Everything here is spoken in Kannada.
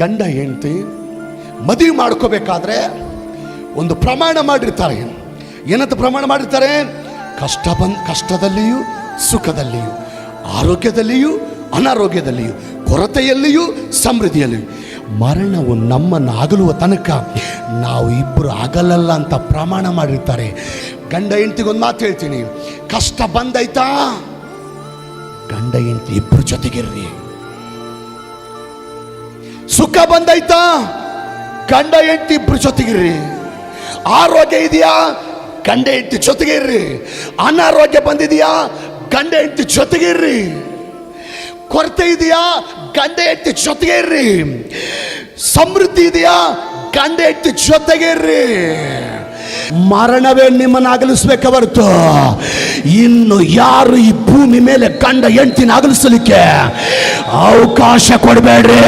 ಗಂಡ ಹೆಂಡತಿ ಮದುವೆ ಮಾಡ್ಕೋಬೇಕಾದ್ರೆ ಒಂದು ಪ್ರಮಾಣ ಮಾಡಿರ್ತಾರೆ. ಏನಂತ ಪ್ರಮಾಣ ಮಾಡಿರ್ತಾರೆ? ಕಷ್ಟದಲ್ಲಿಯೂ ಸುಖದಲ್ಲಿಯೂ, ಆರೋಗ್ಯದಲ್ಲಿಯೂ ಅನಾರೋಗ್ಯದಲ್ಲಿಯೂ, ಕೊರತೆಯಲ್ಲಿಯೂ ಸಮೃದ್ಧಿಯಲ್ಲಿಯೂ, ಮರಣವು ನಮ್ಮನ್ನು ಅಗಲುವ ತನಕ ನಾವು ಇಬ್ಬರು ಆಗಲ್ಲ ಅಂತ ಪ್ರಮಾಣ ಮಾಡಿರ್ತಾರೆ. ಗಂಡ ಹೆಂಡತಿಗೊಂದು ಮಾತು ಹೇಳ್ತೀನಿ, ಕಷ್ಟ ಬಂದೈತಾ ಗಂಡ ಹೆಂಡತಿ ಇಬ್ಬರು ಜೊತೆಗಿರ್ರಿ. ಸುಖ ಬಂದೈತಾ ಗಂಡ ಹೆಂಡತಿ ಇಬ್ರು ಜೊತೆಗಿರ್ರಿ. ಆರೋಗ್ಯ ಇದೆಯಾ ಗಂಡ ಹೆಂಡತಿ ಜೊತೆಗಿರ್ರಿ. ಅನಾರೋಗ್ಯ ಬಂದಿದೆಯಾ ಗಂಡ ಹೆಂಡತಿ ಜೊತೆಗಿರ್ರಿ. ಕೊರತೆ ಇದೆಯಾ ಗಂಡ ಹೆಂಡತಿ ಜೊತೆಗಿರ್ರಿ. ಸಮೃದ್ಧಿ ಇದೆಯಾ ಗಂಡ ಹೆಂಡತಿ ಜೊತೆಗಿರ್ರಿ. ಮರಣವೇ ನಿಮ್ಮನ್ನು ಅಗಲಿಸ್ಬೇಕ ಹೊರತು ಇನ್ನು ಯಾರು ಈ ಭೂಮಿ ಮೇಲೆ ಗಂಡ ಹೆಂಡತಿನ ಅಗಲಿಸಲಿಕ್ಕೆ ಅವಕಾಶ ಕೊಡಬೇಡ್ರಿ.